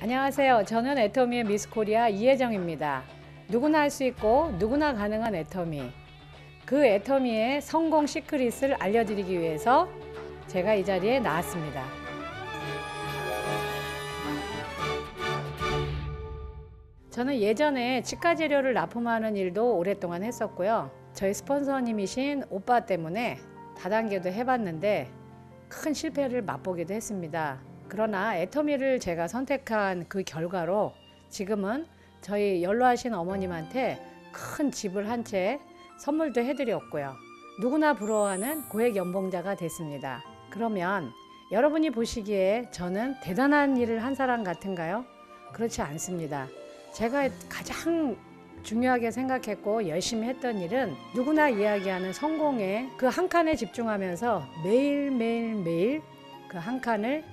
안녕하세요. 저는 애터미의 미스 코리아 이혜정입니다. 누구나 할 수 있고 누구나 가능한 애터미. 그 애터미의 성공 시크릿을 알려드리기 위해서 제가 이 자리에 나왔습니다. 저는 예전에 치과 재료를 납품하는 일도 오랫동안 했었고요. 저희 스폰서님이신 오빠 때문에 다단계도 해봤는데 큰 실패를 맛보기도 했습니다. 그러나 애터미를 제가 선택한 그 결과로 지금은 저희 연로하신 어머님한테 큰 집을 한 채 선물도 해드렸고요. 누구나 부러워하는 고액 연봉자가 됐습니다. 그러면 여러분이 보시기에 저는 대단한 일을 한 사람 같은가요? 그렇지 않습니다. 제가 가장 중요하게 생각했고 열심히 했던 일은 누구나 이야기하는 성공에 그 한 칸에 집중하면서 매일매일 그 한 칸을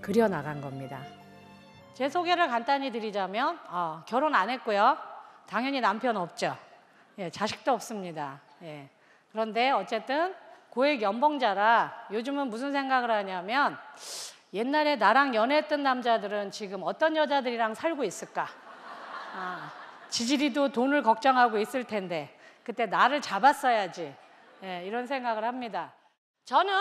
그려나간 겁니다. 제 소개를 간단히 드리자면 결혼 안 했고요. 당연히 남편 없죠. 예, 자식도 없습니다. 예. 그런데 어쨌든 고액 연봉자라 요즘은 무슨 생각을 하냐면 옛날에 나랑 연애했던 남자들은 지금 어떤 여자들이랑 살고 있을까? 지지리도 돈을 걱정하고 있을 텐데 그때 나를 잡았어야지. 예, 이런 생각을 합니다. 저는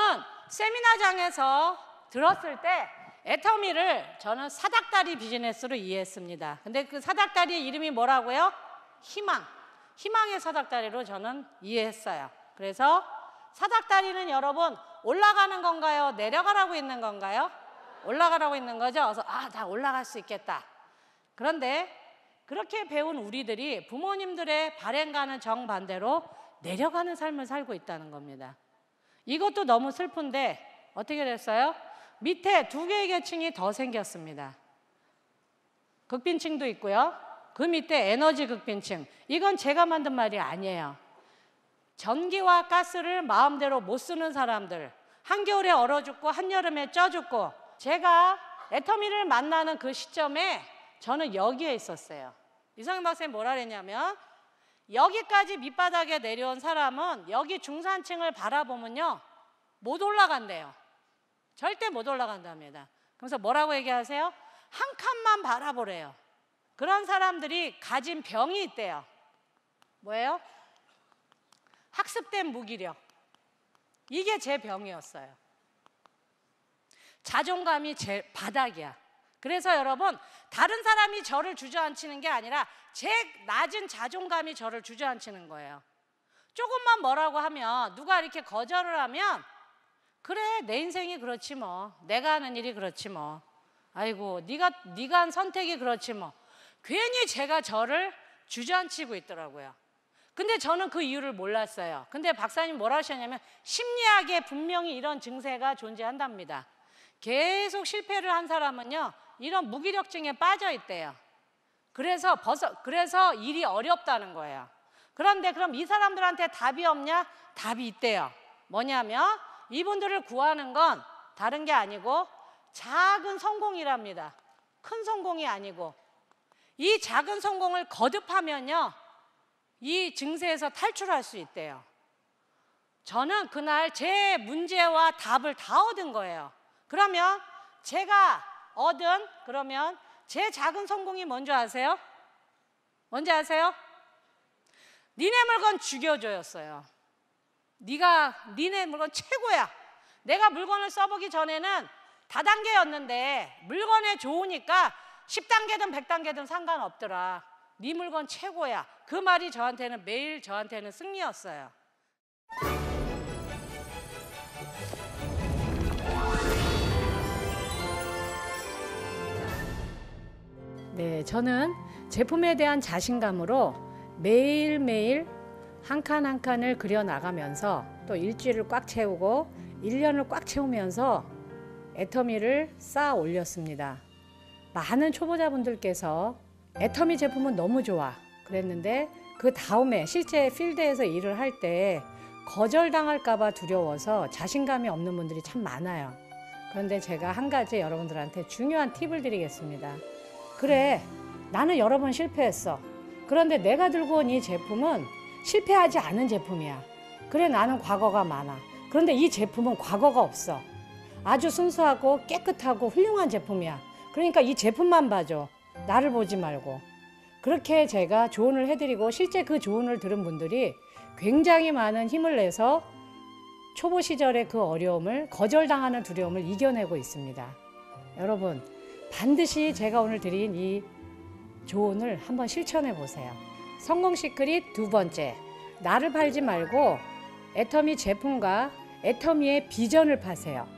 세미나장에서 들었을 때 애터미를 저는 사닥다리 비즈니스로 이해했습니다. 근데 그 사닥다리의 이름이 뭐라고요? 희망. 희망의 사닥다리로 저는 이해했어요. 그래서 사닥다리는 여러분 올라가는 건가요? 내려가라고 있는 건가요? 올라가라고 있는 거죠. 그래서 나 올라갈 수 있겠다. 그런데 그렇게 배운 우리들이 부모님들의 발행과는 정반대로 내려가는 삶을 살고 있다는 겁니다. 이것도 너무 슬픈데 어떻게 됐어요? 밑에 두 개의 계층이 더 생겼습니다. 극빈층도 있고요. 그 밑에 에너지 극빈층. 이건 제가 만든 말이 아니에요. 전기와 가스를 마음대로 못 쓰는 사람들. 한겨울에 얼어 죽고 한여름에 쪄 죽고. 제가 애터미를 만나는 그 시점에 저는 여기에 있었어요. 이성윤 박사님 뭐라 그랬냐면 여기까지 밑바닥에 내려온 사람은 여기 중산층을 바라보면요 못 올라간대요. 절대 못 올라간답니다. 그래서 뭐라고 얘기하세요? 한 칸만 바라보래요. 그런 사람들이 가진 병이 있대요. 뭐예요? 학습된 무기력. 이게 제 병이었어요. 자존감이 제 바닥이야. 그래서 여러분 다른 사람이 저를 주저앉히는 게 아니라 제 낮은 자존감이 저를 주저앉히는 거예요. 조금만 뭐라고 하면 누가 이렇게 거절을 하면 그래 내 인생이 그렇지 뭐. 내가 하는 일이 그렇지 뭐. 아이고 네가 한 선택이 그렇지 뭐. 괜히 제가 저를 주저앉히고 있더라고요. 근데 저는 그 이유를 몰랐어요. 근데 박사님 뭐라 하셨냐면 심리학에 분명히 이런 증세가 존재한답니다. 계속 실패를 한 사람은요 이런 무기력증에 빠져 있대요. 그래서 일이 어렵다는 거예요. 그런데 그럼 이 사람들한테 답이 없냐? 답이 있대요. 뭐냐면 이분들을 구하는 건 다른 게 아니고 작은 성공이랍니다. 큰 성공이 아니고 이 작은 성공을 거듭하면요 이 증세에서 탈출할 수 있대요. 저는 그날 제 문제와 답을 다 얻은 거예요. 그러면 제가 얻은 그러면 제 작은 성공이 뭔지 아세요? 뭔지 아세요? 니네 물건 죽여줘였어요. 니네 물건 최고야. 내가 물건을 써보기 전에는 다단계였는데 물건에 좋으니까 10단계든 100단계든 상관없더라. 네 물건 최고야. 그 말이 저한테는 매일 저한테는 승리였어요. 네, 저는 제품에 대한 자신감으로 매일매일 한 칸 한 칸을 그려나가면서 또 일주일을 꽉 채우고 1년을 꽉 채우면서 애터미를 쌓아 올렸습니다. 많은 초보자분들께서 애터미 제품은 너무 좋아 그랬는데 그 다음에 실제 필드에서 일을 할 때 거절당할까 봐 두려워서 자신감이 없는 분들이 참 많아요. 그런데 제가 한 가지 여러분들한테 중요한 팁을 드리겠습니다. 그래, 나는 여러 번 실패했어. 그런데 내가 들고 온 이 제품은 실패하지 않은 제품이야. 그래, 나는 과거가 많아. 그런데 이 제품은 과거가 없어. 아주 순수하고 깨끗하고 훌륭한 제품이야. 그러니까 이 제품만 봐줘. 나를 보지 말고. 그렇게 제가 조언을 해드리고 실제 그 조언을 들은 분들이 굉장히 많은 힘을 내서 초보 시절의 그 어려움을, 거절당하는 두려움을 이겨내고 있습니다. 여러분, 반드시 제가 오늘 드린 이 조언을 한번 실천해 보세요. 성공 시크릿 두 번째, 나를 팔지 말고 애터미 제품과 애터미의 비전을 파세요.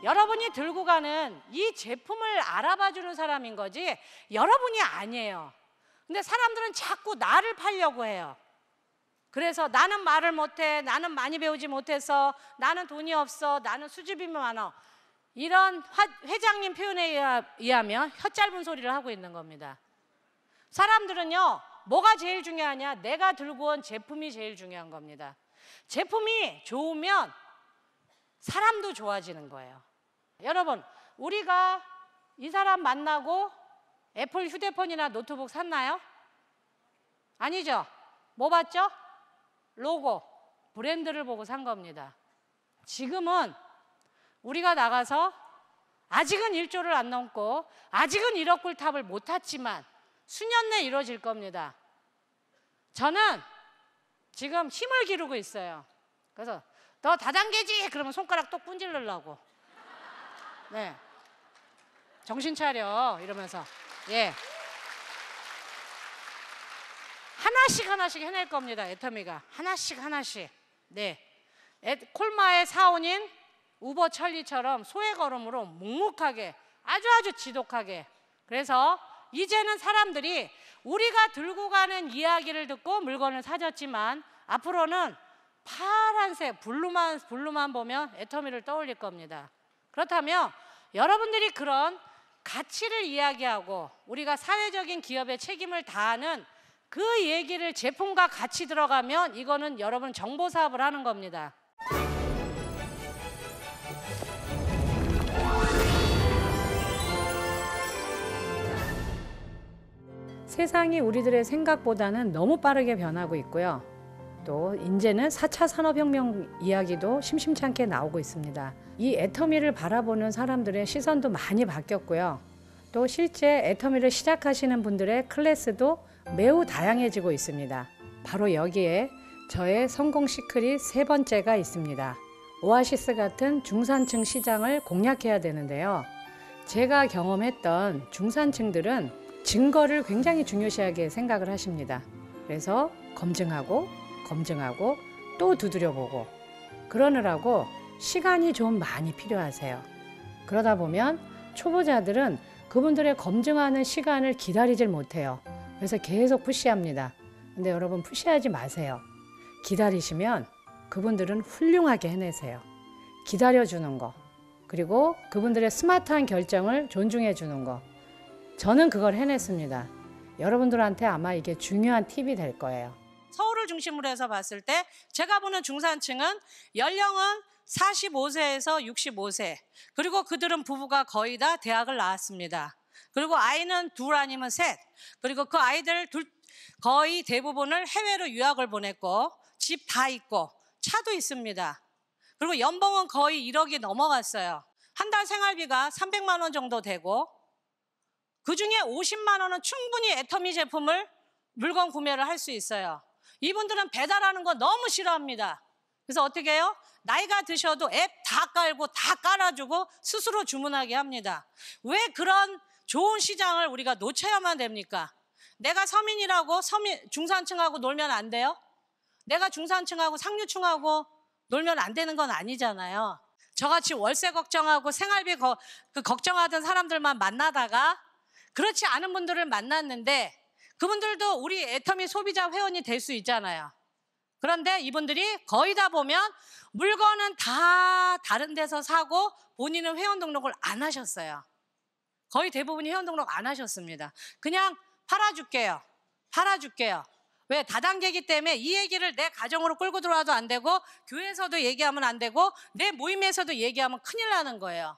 여러분이 들고 가는 이 제품을 알아봐주는 사람인 거지 여러분이 아니에요. 근데 사람들은 자꾸 나를 팔려고 해요. 그래서 나는 말을 못해, 나는 많이 배우지 못해서, 나는 돈이 없어, 나는 수줍음이 많아. 이런 회장님 표현에 의하면 혀 짧은 소리를 하고 있는 겁니다. 사람들은요, 뭐가 제일 중요하냐? 내가 들고 온 제품이 제일 중요한 겁니다. 제품이 좋으면 사람도 좋아지는 거예요. 여러분, 우리가 이 사람 만나고 애플 휴대폰이나 노트북 샀나요? 아니죠. 뭐 봤죠? 로고, 브랜드를 보고 산 겁니다. 지금은 우리가 나가서 아직은 1조를 안 넘고 아직은 1억 불 탑을 못 탔지만 수년 내에 이루어질 겁니다. 저는 지금 힘을 기르고 있어요. 그래서 너 다단계지? 그러면 손가락 또 꾼질르려고. 네, 정신 차려 이러면서. 예, 하나씩 해낼 겁니다. 애터미가 하나씩. 네, 콜마의 사원인 우버 찰리처럼 소의 걸음으로 묵묵하게, 아주 지독하게. 그래서 이제는 사람들이 우리가 들고 가는 이야기를 듣고 물건을 사줬지만 앞으로는 파란색 블루만 보면 애터미를 떠올릴 겁니다. 그렇다면 여러분들이 그런 가치를 이야기하고 우리가 사회적인 기업의 책임을 다하는 그 얘기를 제품과 같이 들어가면 이거는 여러분 정보 사업을 하는 겁니다. 세상이 우리들의 생각보다는 너무 빠르게 변하고 있고요. 또 이제는 4차 산업혁명 이야기도 심심찮게 나오고 있습니다. 이 애터미를 바라보는 사람들의 시선도 많이 바뀌었고요. 또 실제 애터미를 시작하시는 분들의 클래스도 매우 다양해지고 있습니다. 바로 여기에 저의 성공 시크릿 세 번째가 있습니다. 오아시스 같은 중산층 시장을 공략해야 되는데요. 제가 경험했던 중산층들은 증거를 굉장히 중요시하게 생각을 하십니다. 그래서 검증하고 또 두드려보고 그러느라고 시간이 좀 많이 필요하세요. 그러다 보면 초보자들은 그분들의 검증하는 시간을 기다리질 못해요. 그래서 계속 푸시합니다. 근데 여러분, 푸시하지 마세요. 기다리시면 그분들은 훌륭하게 해내세요. 기다려주는 거, 그리고 그분들의 스마트한 결정을 존중해 주는 거. 저는 그걸 해냈습니다. 여러분들한테 아마 이게 중요한 팁이 될 거예요. 서울을 중심으로 해서 봤을 때 제가 보는 중산층은 연령은 45세에서 65세, 그리고 그들은 부부가 거의 다 대학을 나왔습니다. 그리고 아이는 둘 아니면 셋, 그리고 그 아이들 거의 대부분을 해외로 유학을 보냈고 집 다 있고 차도 있습니다. 그리고 연봉은 거의 1억이 넘어갔어요. 한 달 생활비가 300만 원 정도 되고 그중에 50만 원은 충분히 애터미 제품을 물건 구매를 할 수 있어요. 이분들은 배달하는 거 너무 싫어합니다. 그래서 어떻게 해요? 나이가 드셔도 앱 다 깔고 다 깔아주고 스스로 주문하게 합니다. 왜 그런 좋은 시장을 우리가 놓쳐야만 됩니까? 내가 서민이라고 중산층하고 놀면 안 돼요? 내가 중산층하고 상류층하고 놀면 안 되는 건 아니잖아요. 저같이 월세 걱정하고 생활비 걱정하던 사람들만 만나다가 그렇지 않은 분들을 만났는데 그분들도 우리 애터미 소비자 회원이 될 수 있잖아요. 그런데 이분들이 거의 다 보면 물건은 다 다른 데서 사고 본인은 회원 등록을 안 하셨어요. 거의 대부분이 회원 등록 안 하셨습니다. 그냥 팔아줄게요. 왜? 다단계이기 때문에 이 얘기를 내 가정으로 끌고 들어와도 안 되고 교회에서도 얘기하면 안 되고 내 모임에서도 얘기하면 큰일 나는 거예요.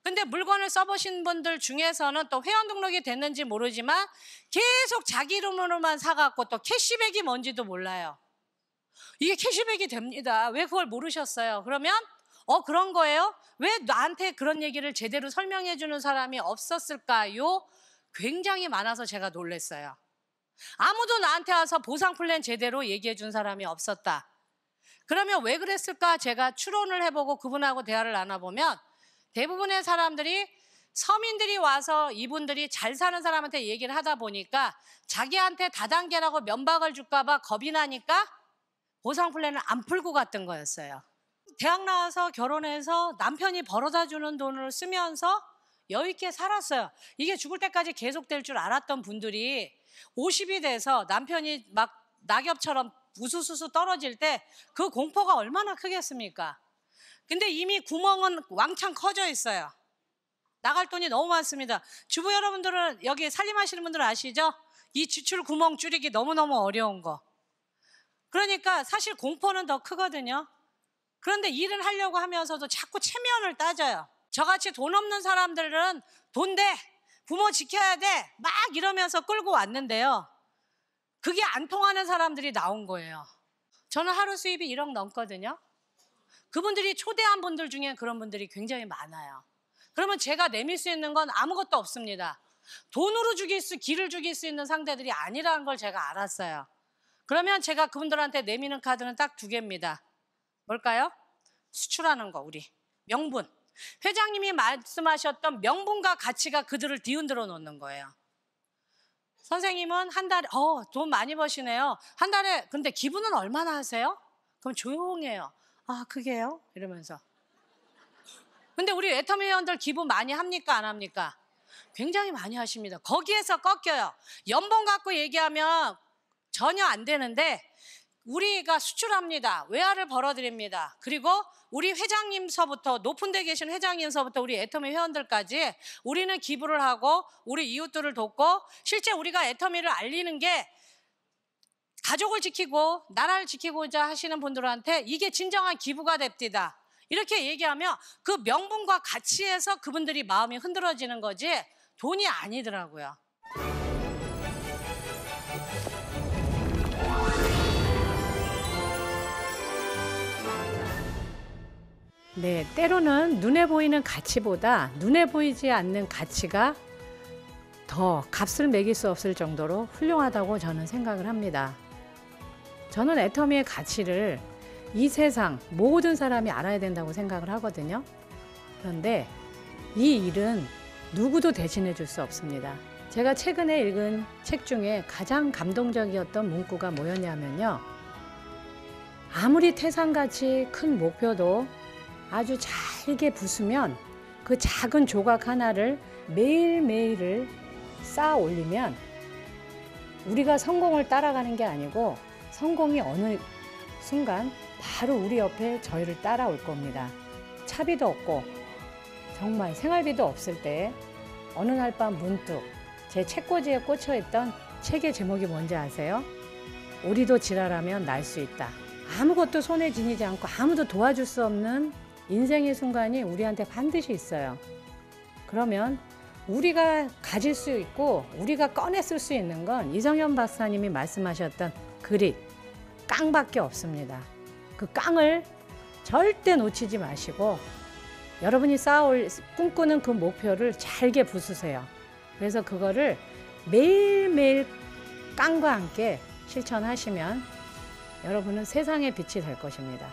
근데 물건을 써보신 분들 중에서는 또 회원 등록이 됐는지 모르지만 계속 자기 이름으로만 사갖고 또 캐시백이 뭔지도 몰라요. 이게 캐시백이 됩니다. 왜 그걸 모르셨어요? 그러면 그런 거예요? 왜 나한테 그런 얘기를 제대로 설명해 주는 사람이 없었을까요? 굉장히 많아서 제가 놀랐어요. 아무도 나한테 와서 보상 플랜 제대로 얘기해 준 사람이 없었다. 그러면 왜 그랬을까? 제가 추론을 해보고 그분하고 대화를 나눠보면 대부분의 사람들이 서민들이 와서 이분들이 잘 사는 사람한테 얘기를 하다 보니까 자기한테 다단계라고 면박을 줄까 봐 겁이 나니까 보상 플랜을 안 풀고 갔던 거였어요. 대학 나와서 결혼해서 남편이 벌어다 주는 돈을 쓰면서 여유 있게 살았어요. 이게 죽을 때까지 계속될 줄 알았던 분들이 50이 돼서 남편이 막 낙엽처럼 우수수수 떨어질 때 그 공포가 얼마나 크겠습니까? 근데 이미 구멍은 왕창 커져 있어요. 나갈 돈이 너무 많습니다. 주부 여러분들은 여기 살림하시는 분들 아시죠? 이 지출 구멍 줄이기 너무너무 어려운 거. 그러니까 사실 공포는 더 크거든요. 그런데 일을 하려고 하면서도 자꾸 체면을 따져요. 저같이 돈 없는 사람들은 돈 돼, 부모 지켜야 돼, 막 이러면서 끌고 왔는데요. 그게 안 통하는 사람들이 나온 거예요. 저는 하루 수입이 1억 넘거든요. 그분들이 초대한 분들 중에 그런 분들이 굉장히 많아요. 그러면 제가 내밀 수 있는 건 아무것도 없습니다. 돈으로 길을 죽일 수 있는 상대들이 아니라는 걸 제가 알았어요. 그러면 제가 그분들한테 내미는 카드는 딱 2개입니다. 뭘까요? 수출하는 거, 우리. 명분. 회장님이 말씀하셨던 명분과 가치가 그들을 뒤흔들어 놓는 거예요. 선생님은 한 달에 돈 많이 버시네요. 한 달에 근데 기부는 얼마나 하세요? 그럼 조용해요. 아, 그게요? 이러면서. 근데 우리 애터미 회원들 기부 많이 합니까? 안 합니까? 굉장히 많이 하십니다. 거기에서 꺾여요. 연봉 갖고 얘기하면 전혀 안 되는데 우리가 수출합니다. 외화를 벌어드립니다. 그리고 우리 회장님서부터 높은 데 계신 회장님서부터 우리 애터미 회원들까지 우리는 기부를 하고 우리 이웃들을 돕고 실제 우리가 애터미를 알리는 게 가족을 지키고 나라를 지키고자 하시는 분들한테 이게 진정한 기부가 됩니다. 이렇게 얘기하면 그 명분과 가치에서 그분들이 마음이 흔들어지는 거지 돈이 아니더라고요. 네, 때로는 눈에 보이는 가치보다 눈에 보이지 않는 가치가 더 값을 매길 수 없을 정도로 훌륭하다고 저는 생각을 합니다. 저는 애터미의 가치를 이 세상 모든 사람이 알아야 된다고 생각을 하거든요. 그런데 이 일은 누구도 대신해 줄 수 없습니다. 제가 최근에 읽은 책 중에 가장 감동적이었던 문구가 뭐였냐면요. 아무리 태산같이 큰 목표도 아주 잘게 부수면 그 작은 조각 하나를 매일매일을 쌓아 올리면 우리가 성공을 따라가는 게 아니고 성공이 어느 순간 바로 우리 옆에 저희를 따라올 겁니다. 차비도 없고 정말 생활비도 없을 때 어느 날 밤 문득 제 책꽂이에 꽂혀있던 책의 제목이 뭔지 아세요? 우리도 지랄하면 날 수 있다. 아무것도 손에 지니지 않고 아무도 도와줄 수 없는 인생의 순간이 우리한테 반드시 있어요. 그러면 우리가 가질 수 있고 우리가 꺼내 쓸 수 있는 건 이정현 박사님이 말씀하셨던 그릿, 깡밖에 없습니다. 그 깡을 절대 놓치지 마시고 여러분이 꿈꾸는 그 목표를 잘게 부수세요. 그래서 그거를 매일매일 깡과 함께 실천하시면 여러분은 세상의 빛이 될 것입니다.